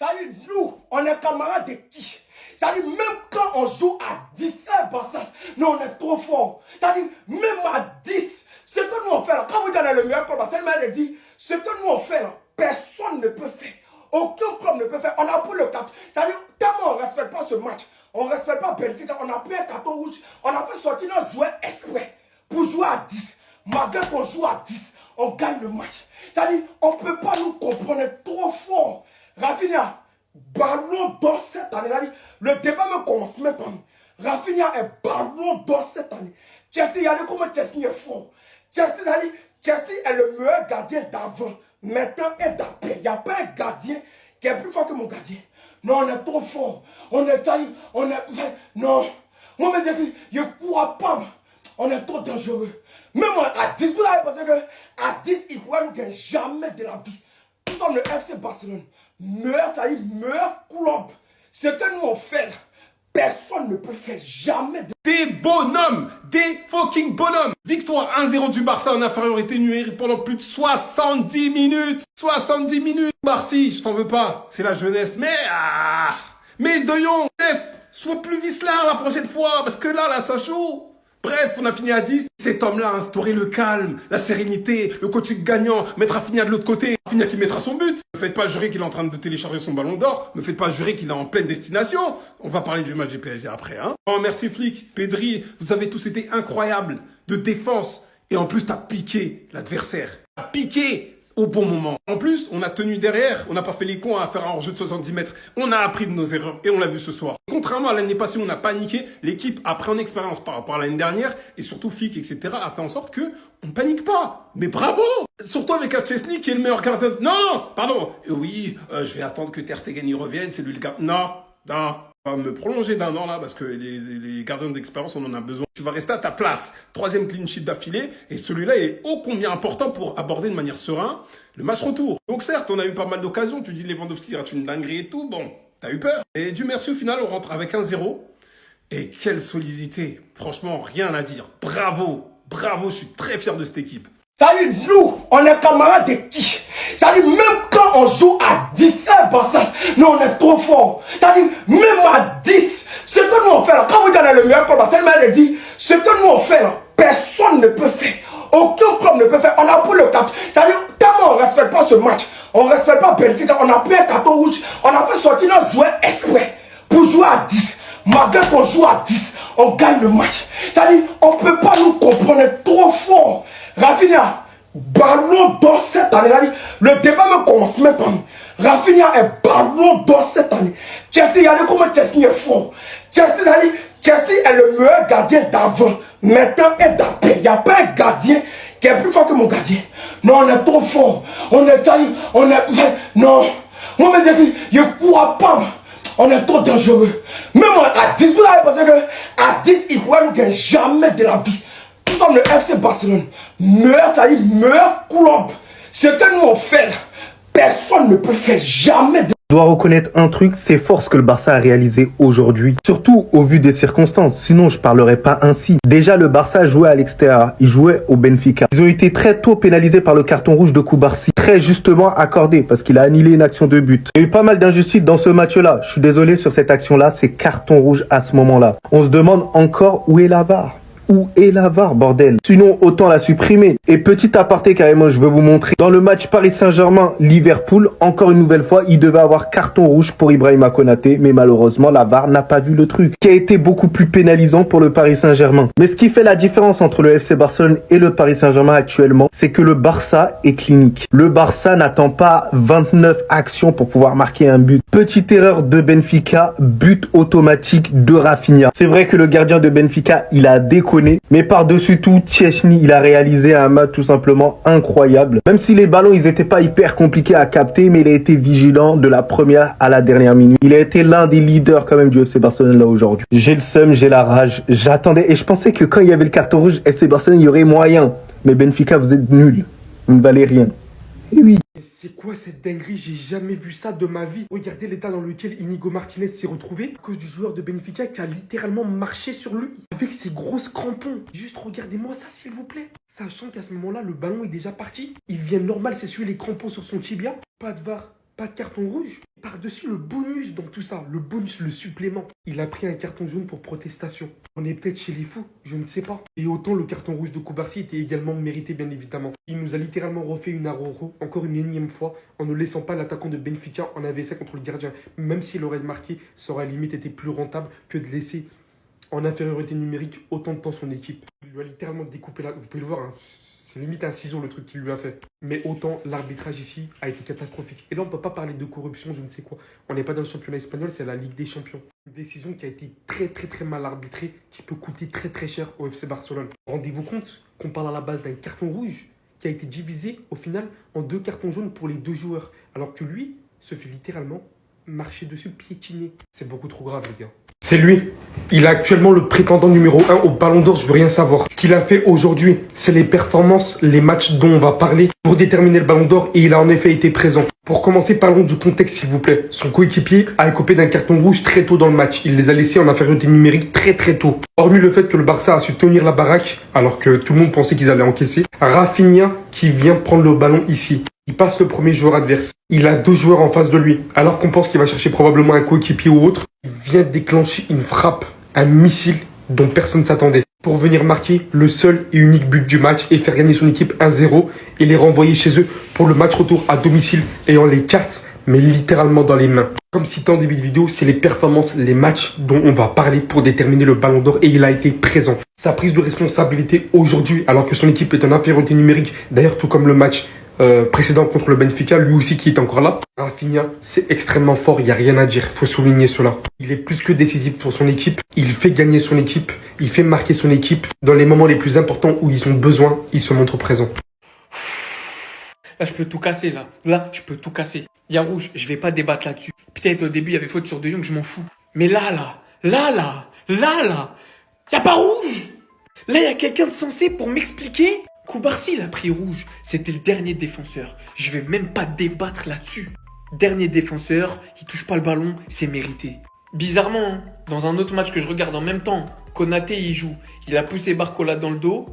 C'est-à-dire, nous, on est camarades de qui? C'est-à-dire, même quand on joue à 10, Bassas, nous, on est trop fort. C'est-à-dire, même à 10, ce que nous on fait là, quand vous dites le meilleur club, c'est le maire dit, ce que nous on fait là, personne ne peut faire. Aucun club ne peut faire. On a pris le 4. C'est-à-dire, tellement on ne respecte pas ce match, on ne respecte pas Benfica, on a pris un carton rouge, on a fait sortir notre joueur exprès pour jouer à 10. Malgré qu'on joue à 10, on gagne le match. C'est-à-dire, on ne peut pas nous comprendre, on est trop fort. Rafinha, ballon d'or cette année. Le débat ne commence même pas. Rafinha est ballon d'or cette année. Chelsea, regardez comment Chelsea est fort. Chelsea est le meilleur gardien d'avant, maintenant et d'après. Il n'y a pas un gardien qui est plus fort que mon gardien. Non, on est trop fort. On est taillé. Non. Moi, je ne crois pas. On est trop dangereux. Même à 10, vous avez pensé qu'à 10, il ne pourrait nous gagner jamais de la vie. Nous sommes le FC Barcelone. Meilleur club. Ce que nous on fait, personne ne peut faire jamais. Des bonhommes, des fucking bonhommes. Victoire 1-0 du Barça en infériorité numérique pendant plus de 70 minutes. 70 minutes. Barcy, je t'en veux pas, c'est la jeunesse. Mais De Jong, sois plus vicelard la prochaine fois, parce que là, ça joue. Bref, on a fini à 10. Cet homme-là a instauré le calme, la sérénité, le coaching gagnant, mettre Rafinha de l'autre côté. Rafinha qui mettra son but. Ne faites pas jurer qu'il est en train de télécharger son ballon d'or. Ne faites pas jurer qu'il est en pleine destination. On va parler du match du PSG après, hein. Oh, merci flic, Pedri, vous avez tous été incroyables de défense. Et en plus, t'as piqué l'adversaire. T'as piqué au bon moment. En plus, on a tenu derrière, on n'a pas fait les cons à faire un hors-jeu de 70 mètres. On a appris de nos erreurs et on l'a vu ce soir. Contrairement à l'année passée où on a paniqué, l'équipe a pris en expérience par rapport à l'année dernière et surtout Flick, etc. a fait en sorte que on ne panique pas. Mais bravo! Surtout avec Chesney qui est le meilleur gardien. Non, pardon. Oui, je vais attendre que Ter Stegen y revienne, c'est lui le gardien. Non. On va me prolonger d'un an là parce que les gardiens d'expérience on en a besoin. Tu vas rester à ta place. 3e clean sheet d'affilée et celui-là est ô combien important pour aborder de manière sereine le match retour. Donc certes on a eu pas mal d'occasions. Tu dis Lewandowski rate une dinguerie et tout. Bon, t'as eu peur. Et Dieu merci au final on rentre avec 1-0. Et quelle solidité. Franchement rien à dire. Bravo, je suis très fier de cette équipe. C'est-à-dire, nous, on est camarades de qui? C'est-à-dire, même quand on joue à 10, Bassas, nous, on est trop fort. C'est-à-dire, même à 10, ce que nous on fait là, quand vous dites le meilleur club, c'est le maire dit, ce que nous on fait là, personne ne peut faire. Aucun club ne peut faire. On a pris le 4. C'est-à-dire, tellement on ne respecte pas ce match, on ne respecte pas Benfica, on a pris un carton rouge, on a fait sortir notre joueur exprès pour jouer à 10. Malgré qu'on joue à 10, on gagne le match. C'est-à-dire, on ne peut pas nous comprendre, on est trop fort. Rafinha, ballon d'or cette année. Le débat ne commence même pas. Rafinha est ballon d'or cette année. Chelsea, regardez comment Chelsea est fort. Chelsea est le meilleur gardien d'avant, maintenant et d'après. Il n'y a pas un gardien qui est plus fort que mon gardien. Non, on est trop fort. On est taillé. Non. Moi, je ne crois pas. On est trop dangereux. Même à 10, vous avez pensé qu'à 10, il ne pourrait nous gagner jamais de la vie. Nous sommes le FC Barcelone. Meilleur club. Ce que nous on fait, personne ne peut faire jamais. Je dois reconnaître un truc, c'est fort ce que le Barça a réalisé aujourd'hui. Surtout au vu des circonstances, sinon je parlerais pas ainsi. Déjà le Barça jouait à l'extérieur, il jouait au Benfica. Ils ont été très tôt pénalisés par le carton rouge de Koubarsi. Très justement accordé parce qu'il a annulé une action de but. Il y a eu pas mal d'injustices dans ce match-là. Je suis désolé sur cette action-là, c'est carton rouge à ce moment-là. On se demande encore où est la VAR. Où est la VAR, bordel? Sinon, autant la supprimer. Et petit aparté, carrément, je veux vous montrer. Dans le match Paris Saint-Germain-Liverpool, encore une nouvelle fois, il devait avoir carton rouge pour Ibrahima Konaté. Mais malheureusement, la VAR n'a pas vu le truc. Qui a été beaucoup plus pénalisant pour le Paris Saint-Germain. Mais ce qui fait la différence entre le FC Barcelone et le Paris Saint-Germain actuellement, c'est que le Barça est clinique. Le Barça n'attend pas 29 actions pour pouvoir marquer un but. Petite erreur de Benfica, but automatique de Rafinha. C'est vrai que le gardien de Benfica, il a déconné. Mais par-dessus tout, Chesney, il a réalisé un match tout simplement incroyable. Même si les ballons, ils n'étaient pas hyper compliqués à capter, mais il a été vigilant de la première à la dernière minute. Il a été l'un des leaders quand même du FC Barcelone là aujourd'hui. J'ai le seum, j'ai la rage. J'attendais et je pensais que quand il y avait le carton rouge FC Barcelone, il y aurait moyen. Mais Benfica, vous êtes nuls. Vous ne valez rien. Et oui. C'est quoi cette dinguerie? J'ai jamais vu ça de ma vie. Regardez l'état dans lequel Inigo Martinez s'est retrouvé à cause du joueur de Benfica qui a littéralement marché sur lui avec ses grosses crampons. Juste regardez-moi ça s'il vous plaît. Sachant qu'à ce moment-là, le ballon est déjà parti. Il vient normal s'essuyer les crampons sur son tibia. Pas de VAR. pas de carton rouge. Par-dessus le bonus dans tout ça, le bonus, le supplément. Il a pris un carton jaune pour protestation. On est peut-être chez les fous, je ne sais pas. Et autant le carton rouge de Koubarsi était également mérité, bien évidemment. Il nous a littéralement refait une Aroro, encore une énième fois, en ne laissant pas l'attaquant de Benfica en AVC contre le gardien. Même s'il aurait marqué, ça aurait limite été plus rentable que de laisser en infériorité numérique autant de temps son équipe. Il lui a littéralement découpé la... Vous pouvez le voir, hein. C'est limite un ciseau le truc qu'il lui a fait. Mais autant l'arbitrage ici a été catastrophique. Et là, on ne peut pas parler de corruption, je ne sais quoi. On n'est pas dans le championnat espagnol, c'est la Ligue des Champions. Une décision qui a été très mal arbitrée, qui peut coûter très cher au FC Barcelone. Rendez-vous compte qu'on parle à la base d'un carton rouge qui a été divisé au final en 2 cartons jaunes pour les 2 joueurs. Alors que lui se fait littéralement marcher dessus, piétiner. C'est beaucoup trop grave, les gars. C'est lui. Il est actuellement le prétendant numéro 1 au Ballon d'Or, je veux rien savoir. Ce qu'il a fait aujourd'hui, c'est les performances, les matchs dont on va parler pour déterminer le Ballon d'Or et il a en effet été présent. Pour commencer, parlons du contexte s'il vous plaît. Son coéquipier a écopé d'un carton rouge très tôt dans le match. Il les a laissés en infériorité numérique très tôt. Hormis le fait que le Barça a su tenir la baraque alors que tout le monde pensait qu'ils allaient encaisser, Rafinha qui vient prendre le ballon ici. Il passe le premier joueur adverse. Il a 2 joueurs en face de lui. Alors qu'on pense qu'il va chercher probablement un coéquipier ou autre, il vient déclencher une frappe, un missile dont personne ne s'attendait. Pour venir marquer le seul et unique but du match et faire gagner son équipe 1-0 et les renvoyer chez eux pour le match retour à domicile ayant les cartes, mais littéralement dans les mains. Comme cité en début de vidéo, c'est les performances, les matchs dont on va parler pour déterminer le Ballon d'Or et il a été présent. Sa prise de responsabilité aujourd'hui, alors que son équipe est en infériorité numérique, d'ailleurs tout comme le match précédent contre le Benfica, lui aussi qui est encore là. Rafinha, c'est extrêmement fort, il n'y a rien à dire, il faut souligner cela. Il est plus que décisif pour son équipe, il fait gagner son équipe, il fait marquer son équipe. Dans les moments les plus importants où ils ont besoin, il se montre présent. Là, je peux tout casser, là. Là, je peux tout casser. Il y a rouge, je vais pas débattre là-dessus. Peut-être au début, il y avait faute sur De Jong, je m'en fous. Mais là, il y a pas rouge. Là, il y a quelqu'un de sensé pour m'expliquer. Koubarsi, il a pris rouge. C'était le dernier défenseur. Je vais même pas débattre là-dessus. Dernier défenseur, il touche pas le ballon, c'est mérité. Bizarrement, hein, dans un autre match que je regarde en même temps, Konaté, il joue. Il a poussé Barcola dans le dos.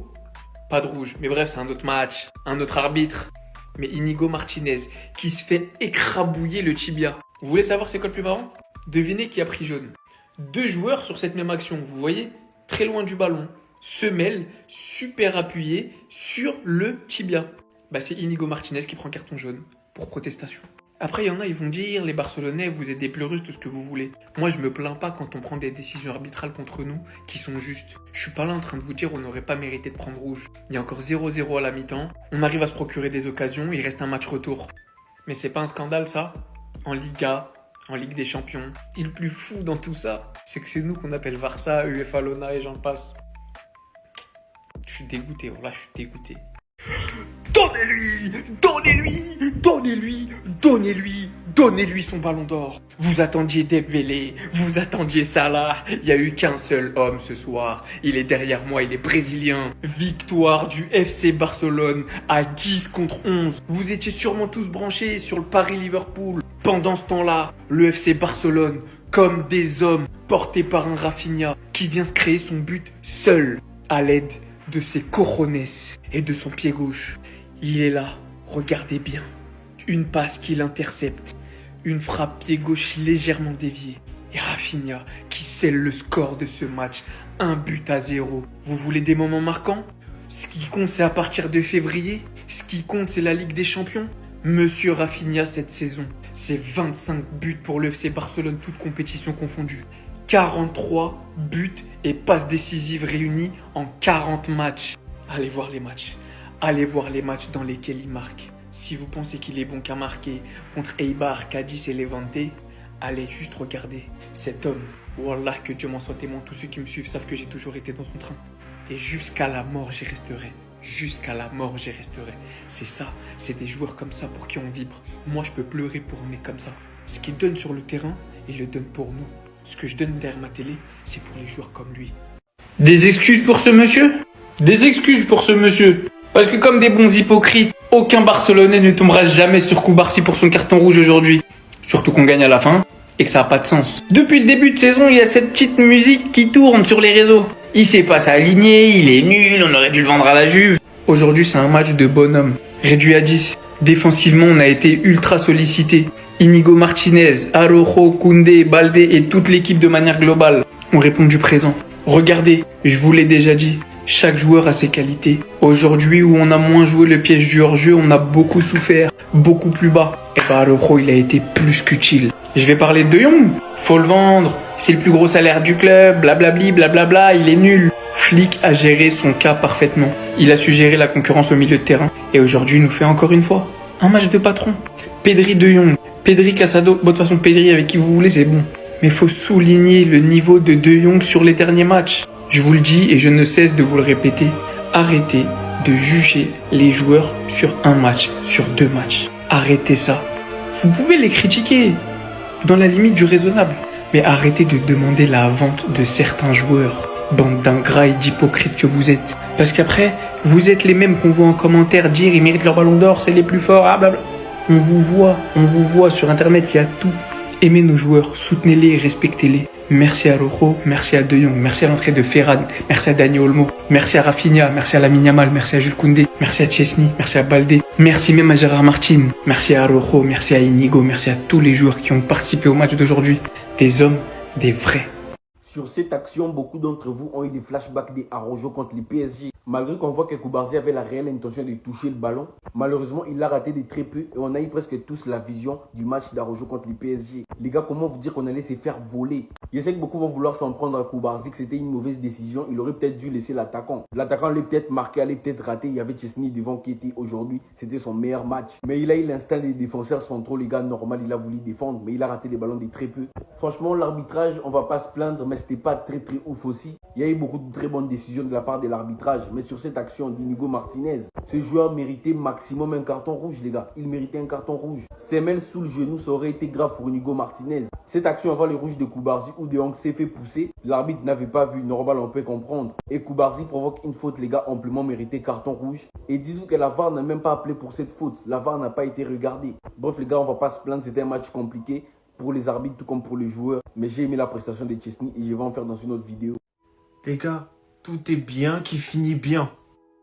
Pas de rouge. Mais bref, c'est un autre match. Un autre arbitre. Mais Inigo Martinez, qui se fait écrabouiller le tibia. Vous voulez savoir c'est quoi le plus marrant? Devinez qui a pris jaune. 2 joueurs sur cette même action, vous voyez? Très loin du ballon. Semelle, super appuyé sur le tibia. Bah, c'est Inigo Martinez qui prend carton jaune pour protestation. Après, il y en a, ils vont dire, les Barcelonais, vous êtes des pleureuses, tout ce que vous voulez. Moi, je me plains pas quand on prend des décisions arbitrales contre nous qui sont justes. Je suis pas là en train de vous dire on n'aurait pas mérité de prendre rouge. Il y a encore 0-0 à la mi-temps. On arrive à se procurer des occasions, il reste un match retour. Mais c'est pas un scandale, ça? En Liga, en Ligue des Champions. Et le plus fou dans tout ça, c'est que c'est nous qu'on appelle Barça, UEFA Lona et j'en passe. Je suis dégoûté, voilà, je suis dégoûté. Donnez-lui, donnez-lui, donnez-lui, donnez-lui, donnez-lui son ballon d'or. Vous attendiez Dembélé, vous attendiez Salah. Il n'y a eu qu'un seul homme ce soir. Il est derrière moi, il est brésilien. Victoire du FC Barcelone à 10 contre 11. Vous étiez sûrement tous branchés sur le Paris-Liverpool. Pendant ce temps-là, le FC Barcelone, comme des hommes, portés par un Rafinha qui vient se créer son but seul à l'aide de ses cojones et de son pied gauche. Il est là, regardez bien. Une passe qu'il intercepte, une frappe pied gauche légèrement déviée. Et Rafinha qui scelle le score de ce match, 1-0. Vous voulez des moments marquants? Ce qui compte, c'est à partir de février. Ce qui compte, c'est la Ligue des Champions. Monsieur Rafinha, cette saison, c'est 25 buts pour le FC Barcelone, toutes compétitions confondues. 43 buts et passes décisives réunies en 40 matchs. Allez voir les matchs. Allez voir les matchs dans lesquels il marque. Si vous pensez qu'il est bon qu'à marquer contre Eibar, Cadiz et Levante, allez juste regarder. Cet homme, Wallah, que Dieu m'en soit témoin, tous ceux qui me suivent savent que j'ai toujours été dans son train. Et jusqu'à la mort, j'y resterai. Jusqu'à la mort, j'y resterai. C'est ça, c'est des joueurs comme ça pour qui on vibre. Moi, je peux pleurer pour un mec comme ça. Ce qu'il donne sur le terrain, il le donne pour nous. Ce que je donne derrière ma télé, c'est pour les joueurs comme lui. Des excuses pour ce monsieur? Des excuses pour ce monsieur. Parce que comme des bons hypocrites, aucun Barcelonais ne tombera jamais sur Koubarsi pour son carton rouge aujourd'hui. Surtout qu'on gagne à la fin et que ça n'a pas de sens. Depuis le début de saison, il y a cette petite musique qui tourne sur les réseaux. Il sait pas s'aligner, il est nul, on aurait dû le vendre à la Juve. Aujourd'hui, c'est un match de bonhomme. Réduit à 10. Défensivement, on a été ultra sollicité. Inigo Martinez, Araujo, Koundé, Baldé et toute l'équipe de manière globale ont répondu présent. Regardez, je vous l'ai déjà dit, chaque joueur a ses qualités. Aujourd'hui où on a moins joué le piège du hors-jeu, on a beaucoup souffert, beaucoup plus bas. Et bah Araujo, il a été plus qu'utile. Je vais parler de De Jong. Faut le vendre, c'est le plus gros salaire du club, blablabli, blablabla, il est nul. Flick a géré son cas parfaitement. Il a su gérer la concurrence au milieu de terrain. Et aujourd'hui, il nous fait encore une fois un match de patron. Pedri, De Jong, Pedri, Casado. Bon, de toute façon, Pedri avec qui vous voulez, c'est bon. Mais faut souligner le niveau de De Jong sur les derniers matchs. Je vous le dis et je ne cesse de vous le répéter. Arrêtez de juger les joueurs sur un match, sur 2 matchs. Arrêtez ça. Vous pouvez les critiquer dans la limite du raisonnable. Mais arrêtez de demander la vente de certains joueurs. Bande d'ingrats et d'hypocrites que vous êtes. Parce qu'après, vous êtes les mêmes qu'on voit en commentaire dire ils méritent leur ballon d'or, c'est les plus forts, ah blabla. On vous voit sur internet, il y a tout. Aimez nos joueurs, soutenez-les et respectez-les. Merci à Araujo, merci à De Jong, merci à l'entrée de Ferran, merci à Dani Olmo, merci à Rafinha, merci à Lamine Yamal, merci à Jules Koundé, merci à Chesney, merci à Baldé, merci même à Gérard Martin, merci à Araujo, merci à Inigo, merci à tous les joueurs qui ont participé au match d'aujourd'hui. Des hommes, des vrais. Sur cette action, beaucoup d'entre vous ont eu des flashbacks des Araujo contre les PSG. Malgré qu'on voit que Koubarsi avait la réelle intention de toucher le ballon, malheureusement, il l'a raté de très peu et on a eu presque tous la vision du match d'Araujo contre les PSG. Les gars, comment vous dire qu'on allait se faire voler? Je sais que beaucoup vont vouloir s'en prendre à Koubarsi, que c'était une mauvaise décision. Il aurait peut-être dû laisser l'attaquant. L'attaquant allait peut-être marquer, allait peut-être rater. Il y avait Chesney devant qui était aujourd'hui. C'était son meilleur match. Mais il a eu l'instinct des défenseurs centraux, les gars, normal, il a voulu défendre, mais il a raté les ballons de très peu. Franchement, l'arbitrage, on va pas se plaindre, mais c'était pas très ouf aussi. Il y a eu beaucoup de très bonnes décisions de la part de l'arbitrage. Mais sur cette action d'Inigo Martinez, ce joueur méritait maximum un carton rouge, les gars. Il méritait un carton rouge. Semelle sous le genou, ça aurait été grave pour Inigo Martinez. Cette action avant le rouge de Koubarsi où De Jong s'est fait pousser, l'arbitre n'avait pas vu, normal, on peut comprendre. Et Koubarsi provoque une faute, les gars, amplement mérité carton rouge. Et dites-vous que la VAR n'a même pas appelé pour cette faute. La VAR n'a pas été regardée. Bref, les gars, on va pas se plaindre, c'était un match compliqué pour les arbitres tout comme pour les joueurs. Mais j'ai aimé la prestation de Chesney et je vais en faire dans une autre vidéo. Les gars, tout est bien qui finit bien.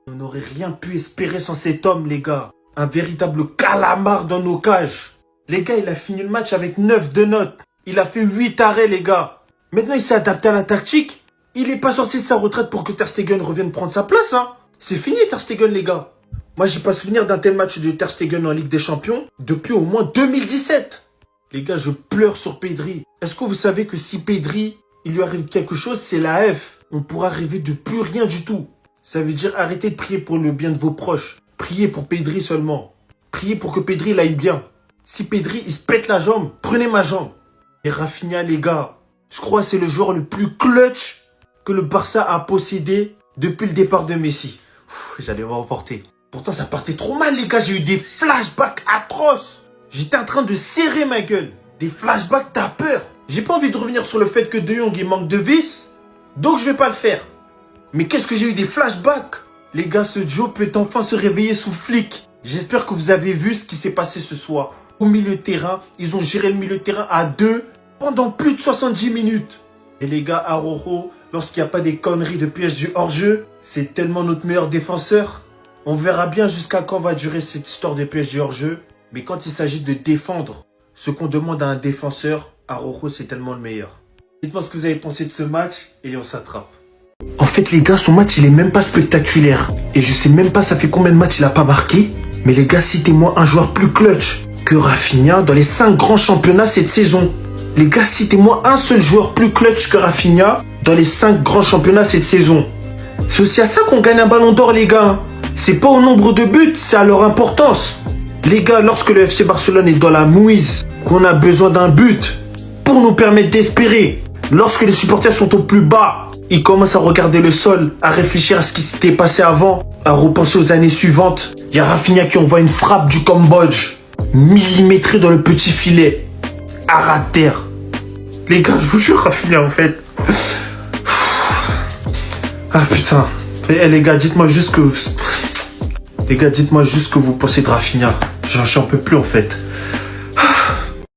On n'aurait rien pu espérer sans cet homme, les gars. Un véritable calamar dans nos cages. Les gars, il a fini le match avec 9 de notes. Il a fait 8 arrêts, les gars. Maintenant, il s'est adapté à la tactique. Il n'est pas sorti de sa retraite pour que Ter Stegen revienne prendre sa place, hein. C'est fini, Ter Stegen, les gars. Moi, j'ai pas souvenir d'un tel match de Ter Stegen en Ligue des Champions depuis au moins 2017. Les gars, je pleure sur Pedri. Est-ce que vous savez que si Pedri, il lui arrive quelque chose, c'est la F. On pourra rêver de plus rien du tout. Ça veut dire arrêtez de prier pour le bien de vos proches. Priez pour Pedri seulement. Priez pour que Pedri l'aille bien. Si Pedri, il se pète la jambe, prenez ma jambe. Et Rafinha, les gars, je crois que c'est le joueur le plus clutch que le Barça a possédé depuis le départ de Messi. J'allais me remporter. Pourtant, ça partait trop mal, les gars. J'ai eu des flashbacks atroces. J'étais en train de serrer ma gueule. Des flashbacks, t'as peur. J'ai pas envie de revenir sur le fait que De Jong, il manque de vis. Donc, je vais pas le faire. Mais qu'est-ce que j'ai eu des flashbacks. Les gars, ce duo peut enfin se réveiller sous Flick. J'espère que vous avez vu ce qui s'est passé ce soir. Au milieu de terrain, ils ont géré le milieu de terrain à 2 pendant plus de 70 minutes. Et les gars, Araujo, lorsqu'il n'y a pas des conneries de piège du hors-jeu, c'est tellement notre meilleur défenseur. On verra bien jusqu'à quand va durer cette histoire de piège du hors-jeu. Mais quand il s'agit de défendre ce qu'on demande à un défenseur, Araujo, c'est tellement le meilleur. Dites-moi ce que vous avez pensé de ce match et on s'attrape. En fait, les gars, son match, il est même pas spectaculaire. Et je sais même pas ça fait combien de matchs il a pas marqué. Mais les gars, citez-moi un joueur plus clutch que Rafinha dans les 5 grands championnats cette saison. Les gars, citez-moi un seul joueur plus clutch que Rafinha dans les 5 grands championnats cette saison. C'est aussi à ça qu'on gagne un ballon d'or, les gars. C'est pas au nombre de buts, c'est à leur importance. Les gars, lorsque le FC Barcelone est dans la mouise, qu'on a besoin d'un but pour nous permettre d'espérer, lorsque les supporters sont au plus bas, ils commencent à regarder le sol, à réfléchir à ce qui s'était passé avant, à repenser aux années suivantes. Il y a Rafinha qui envoie une frappe du Cambodge, millimétrée dans le petit filet, à ras de terre. Les gars, je vous jure, Rafinha, en fait. Ah putain. Les gars, dites-moi juste que... Les gars, dites-moi juste ce que vous pensez de Rafinha. J'en peux plus, en fait.